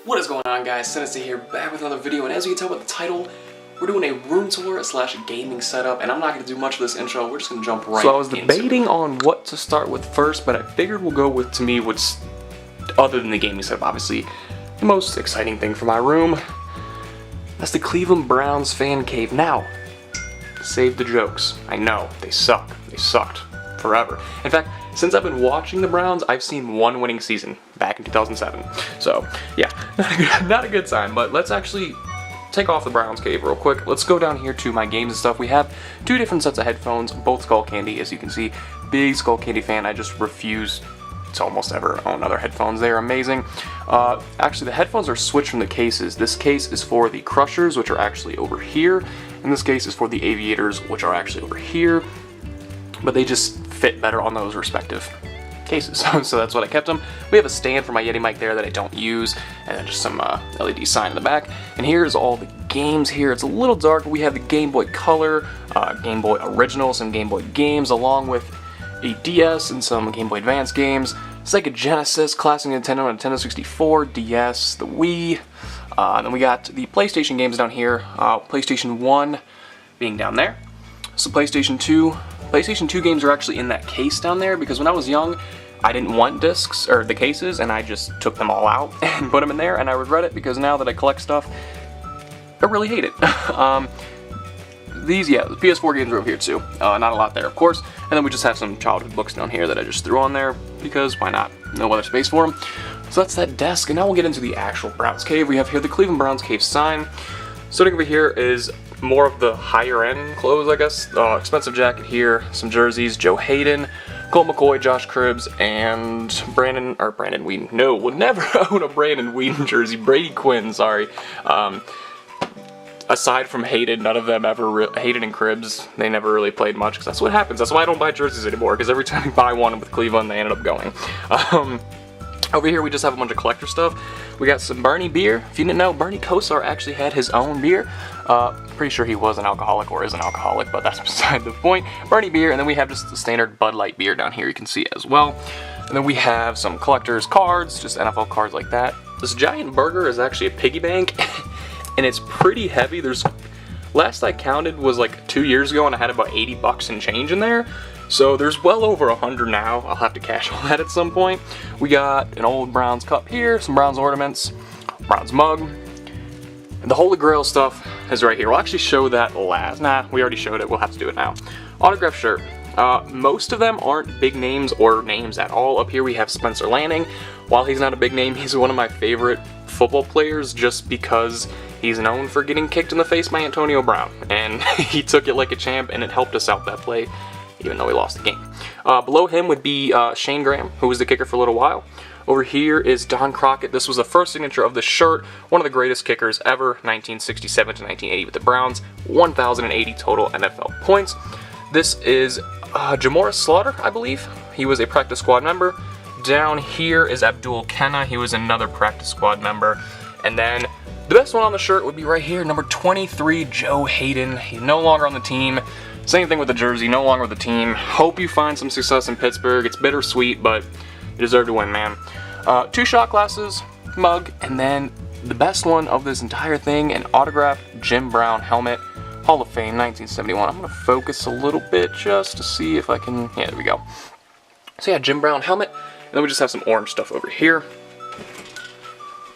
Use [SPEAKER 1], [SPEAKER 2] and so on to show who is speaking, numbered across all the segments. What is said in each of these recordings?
[SPEAKER 1] What is going on, guys? Sinister here, back with another video, and as you can tell by the title, we're doing a room tour slash gaming setup, and I'm not going to do much of this intro, we're just going to jump right in. So I was debating on what to start with first, but I figured we'll go with, to me, what's, other than the gaming setup, obviously, the most exciting thing for my room. That's the Cleveland Browns fan cave. Now, save the jokes. I know, they suck. They sucked forever. In fact, since I've been watching the Browns, I've seen one winning season back in 2007. So, yeah, not a good sign, but let's actually take off the Browns cave real quick. Let's go down here to my games and stuff. We have two different sets of headphones, both Skullcandy, as you can see. Big Skullcandy fan. I just refuse to almost ever own other headphones. They are amazing. Actually, the headphones are switched from the cases. This case is for the Crushers, which are actually over here, and this case is for the Aviators, which are actually over here. But they just fit better on those respective cases. So that's what I kept them. We have a stand for my Yeti mic there that I don't use, and then just some LED sign in the back. And here's all the games here. It's a little dark. We have the Game Boy Color, Game Boy Original, some Game Boy games, along with a DS and some Game Boy Advance games. Sega Genesis, classic Nintendo, Nintendo 64, DS, the Wii. And then we got the PlayStation games down here. PlayStation 1 being down there. So PlayStation 2 games are actually in that case down there, because when I was young, I didn't want discs, or the cases, and I just took them all out and put them in there, and I regret it, because now that I collect stuff, I really hate it. The PS4 games are over here too. Not a lot there, of course. And then we just have some childhood books down here that I just threw on there, because why not? No other space for them. So that's that desk, and now we'll get into the actual Browns cave. We have here the Cleveland Browns cave sign. Sitting over here is more of the higher end clothes, I guess. Expensive jacket here, some jerseys, Joe Hayden, Colt McCoy, Josh Cribbs, and Brandon Weeden. No, would never own a Brandon Weeden jersey. Brady Quinn, sorry. Aside from Hayden, none of them ever, Hayden and Cribbs, they never really played much, because that's what happens. That's why I don't buy jerseys anymore, because every time I buy one with Cleveland, they ended up going. Over here, we just have a bunch of collector stuff. We got some Bernie beer. If you didn't know, Bernie Kosar actually had his own beer. Pretty sure he was an alcoholic or is an alcoholic, but that's beside the point. Bernie beer, and then we have just the standard Bud Light beer down here, you can see as well. And then we have some collector's cards, just NFL cards like that. This giant burger is actually a piggy bank, and it's pretty heavy. Last I counted was like 2 years ago, and I had about 80 bucks and change in there. So there's well over 100 now. I'll have to cash all that at some point. We got an old Browns cup here, some Browns ornaments, Browns mug, and the Holy Grail stuff is right here. We'll actually show that last. Nah, we already showed it. We'll have to do it now. Autograph shirt. Most of them aren't big names or names at all. Up here we have Spencer Lanning. While he's not a big name, he's one of my favorite football players, just because he's known for getting kicked in the face by Antonio Brown, and he took it like a champ, and it helped us out that play, even though we lost the game. Below him would be Shane Graham, who was the kicker for a little while. Over here is Don Crockett. This was the first signature of the shirt, one of the greatest kickers ever, 1967 to 1980 with the Browns, 1,080 total NFL points. This is Jamoris Slaughter, I believe. He was a practice squad member. Down here is Abdul Kenna. He was another practice squad member. And then the best one on the shirt would be right here, number 23, Joe Hayden. He's no longer on the team. Same thing with the jersey, no longer with the team. Hope you find some success in Pittsburgh. It's bittersweet, but you deserve to win, man. 2 shot glasses, mug, and then the best one of this entire thing, an autographed Jim Brown helmet, Hall of Fame, 1971. I'm going to focus a little bit just to see if I can, yeah, there we go. So yeah, Jim Brown helmet, and then we just have some orange stuff over here.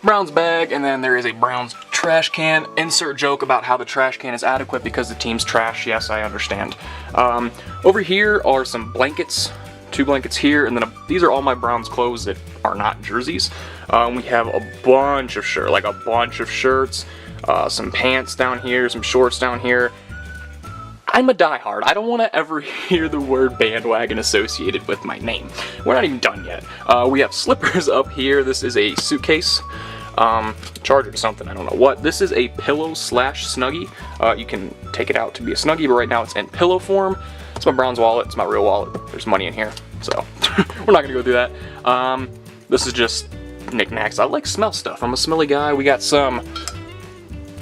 [SPEAKER 1] Browns bag, and then there is a Browns trash can. Insert joke about how the trash can is adequate because the team's trash. Yes, I understand. Over here are some blankets, 2 blankets here, and then these are all my Browns clothes that are not jerseys. We have a bunch of shirts, some pants down here, some shorts down here. I'm a diehard. I don't want to ever hear the word bandwagon associated with my name. We're not even done yet. We have slippers up here. This is a suitcase, charger to something, I don't know what. This is a pillow slash snuggie. You can take it out to be a snuggie, but right now it's in pillow form. It's my Browns wallet. It's my real wallet. There's money in here, so we're not going to go through that. This is just knickknacks. I like smell stuff. I'm a smelly guy. We got some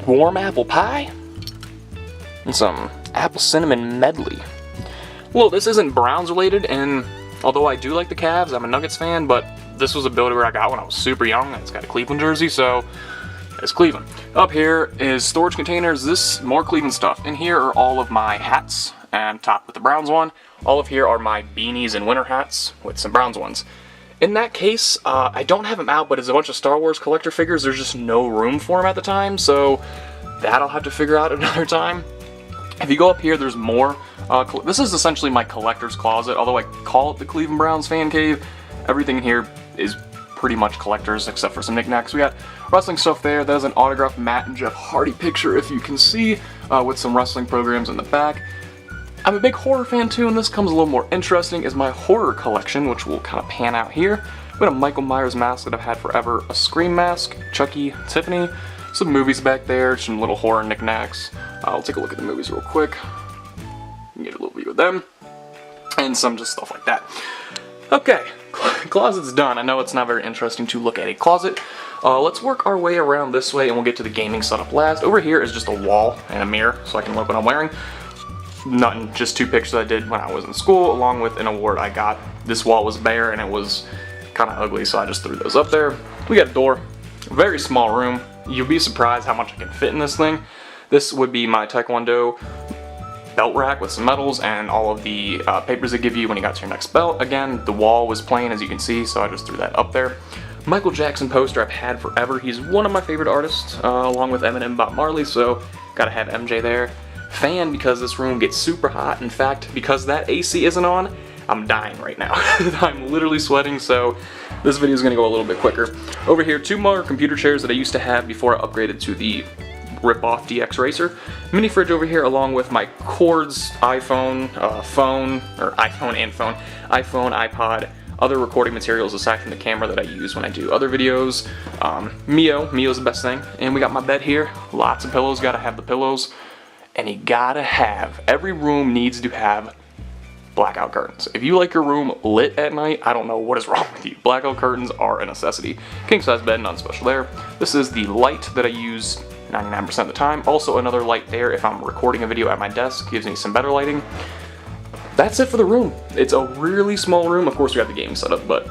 [SPEAKER 1] warm apple pie and some apple cinnamon medley. Well, this isn't Browns related, and although I do like the Cavs, I'm a Nuggets fan, but this was a builder I got when I was super young. It's got a Cleveland jersey, so it's Cleveland. Up here is storage containers. This, more Cleveland stuff. In here are all of my hats, and top with the Browns one. All of here are my beanies and winter hats with some Browns ones. In that case, I don't have them out, but it's a bunch of Star Wars collector figures. There's just no room for them at the time, so that I'll have to figure out another time. If you go up here, there's more. This is essentially my collector's closet, although I call it the Cleveland Browns fan cave. Everything here is pretty much collectors, except for some knickknacks. We got wrestling stuff there. That is an autographed Matt and Jeff Hardy picture, if you can see, with some wrestling programs in the back. I'm a big horror fan too, and this comes a little more interesting, is my horror collection, which will kind of pan out here. We got a Michael Myers mask that I've had forever, a Scream mask, Chucky, Tiffany, some movies back there, some little horror knickknacks. I'll take a look at the movies real quick. You get a little view of them, and some just stuff like that. Okay, closet's done. I know it's not very interesting to look at a closet. Let's work our way around this way, and we'll get to the gaming setup last. Over here is just a wall and a mirror, so I can look what I'm wearing. Nothing, just 2 pictures I did when I was in school, along with an award I got. This wall was bare, and it was kind of ugly, so I just threw those up there. We got a door, very small room. You'll be surprised how much I can fit in this thing. This would be my Taekwondo belt rack with some medals and all of the papers they give you when you got to your next belt. Again, the wall was plain, as you can see, so I just threw that up there. Michael Jackson poster I've had forever. He's one of my favorite artists, along with Eminem, Bob Marley, so gotta have MJ there. Fan, because this room gets super hot. In fact, because that AC isn't on, I'm dying right now. I'm literally sweating, so this video is going to go a little bit quicker. Over here, 2 more computer chairs that I used to have before I upgraded to the rip-off DX Racer. Mini fridge over here, along with my cords, iPhone, iPod, other recording materials aside from the camera that I use when I do other videos. Mio's the best thing. And we got my bed here, lots of pillows, gotta have the pillows. And you gotta have, every room needs to have blackout curtains. If you like your room lit at night, I don't know what is wrong with you. Blackout curtains are a necessity. King size bed, none special there. This is the light that I use 99% of the time. Also another light there if I'm recording a video at my desk, gives me some better lighting. That's it for the room. It's a really small room. Of course we have the gaming setup, but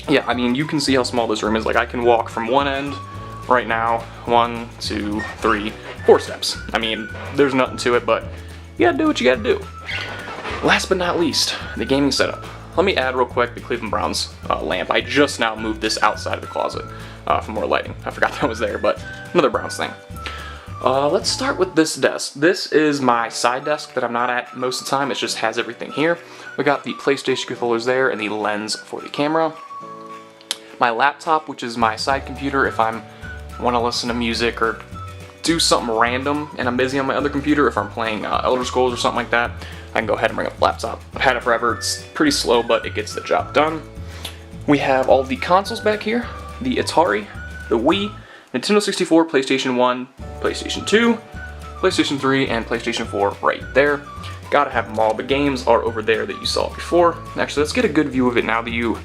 [SPEAKER 1] yeah, I mean, you can see how small this room is. Like, I can walk from one end right now, 1, 2, 3, 4 steps. I mean, there's nothing to it, but you gotta do what you gotta do. Last but not least, the gaming setup. Let me add real quick the Cleveland Browns lamp. I just now moved this outside of the closet for more lighting. I forgot that was there, but another Browns thing. Let's start with this desk. This is my side desk that I'm not at most of the time. It just has everything here. We got the PlayStation controllers there and the lens for the camera. My laptop, which is my side computer if I want to listen to music or do something random and I'm busy on my other computer. If I'm playing Elder Scrolls or something like that, I can go ahead and bring up the laptop. I've had it forever. It's pretty slow, but it gets the job done. We have all the consoles back here. The Atari, the Wii, Nintendo 64, PlayStation 1, PlayStation 2, PlayStation 3, and PlayStation 4 right there. Gotta have them all. The games are over there that you saw before. Actually, let's get a good view of it now that you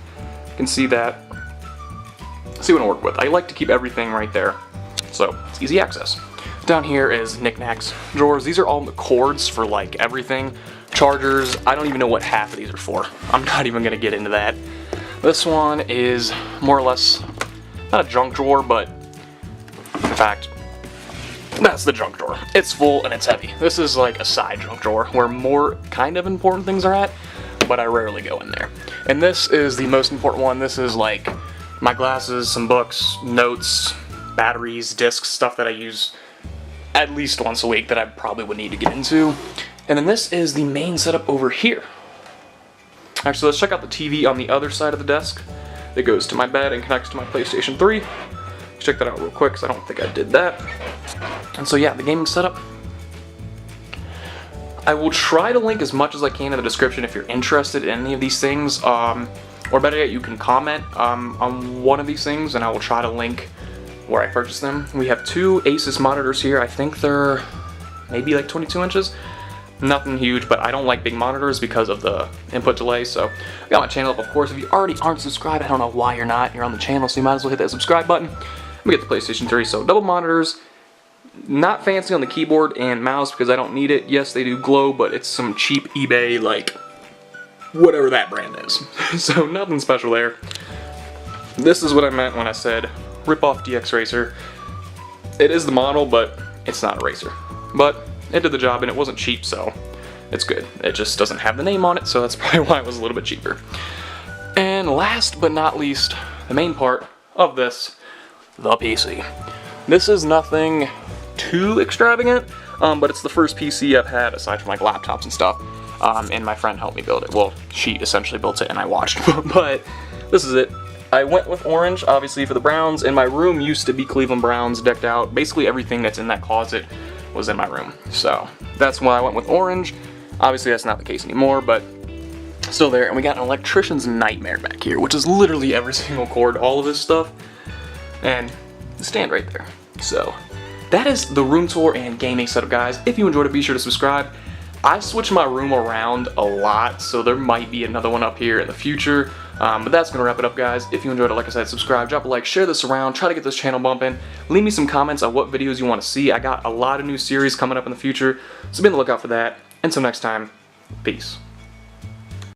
[SPEAKER 1] can see that. See what I work with. I like to keep everything right there, so it's easy access. Down here is knickknacks, drawers. These are all the cords for like everything. Chargers, I don't even know what half of these are for. I'm not even gonna get into that. This one is more or less, not a junk drawer, but in fact, that's the junk drawer. It's full and it's heavy. This is like a side junk drawer where more kind of important things are at, but I rarely go in there. And this is the most important one. This is like my glasses, some books, notes, batteries, discs, stuff that I use at least once a week that I probably would need to get into. And then this is the main setup over here. Actually, let's check out the TV on the other side of the desk that goes to my bed and connects to my PlayStation 3. Let's check that out real quick because I don't think I did that. And so yeah, the gaming setup. I will try to link as much as I can in the description if you're interested in any of these things. Or better yet, you can comment on one of these things and I will try to link where I purchased them. We have 2 Asus monitors here. I think they're maybe like 22 inches. Nothing huge, but I don't like big monitors because of the input delay. So I got my channel up, of course. If you already aren't subscribed, I don't know why you're not. You're on the channel, so you might as well hit that subscribe button. We get the PlayStation 3, so double monitors. Not fancy on the keyboard and mouse because I don't need it. Yes, they do glow, but it's some cheap eBay, like, whatever that brand is. So nothing special there. this is what I meant when I said rip off DX Racer. It is the model, but it's not a racer. But it did the job, and it wasn't cheap, so it's good. It just doesn't have the name on it, so that's probably why it was a little bit cheaper. And last but not least, the main part of this, the PC. This is nothing too extravagant, but it's the first PC I've had aside from like laptops and stuff. And my friend helped me build it. Well, she essentially built it and I watched. But this is it. I went with orange, obviously, for the Browns, and my room used to be Cleveland Browns decked out. Basically everything that's in that closet was in my room. So that's why I went with orange. Obviously that's not the case anymore, but still there. And we got an electrician's nightmare back here, which is literally every single cord, all of this stuff. And the stand right there. So that is the room tour and gaming setup, guys. If you enjoyed it, be sure to subscribe. I switch my room around a lot, so there might be another one up here in the future. But that's going to wrap it up, guys. If you enjoyed it, like I said, subscribe, drop a like, share this around, try to get this channel bumping. Leave me some comments on what videos you want to see. I got a lot of new series coming up in the future, so be on the lookout for that. Until next time, peace.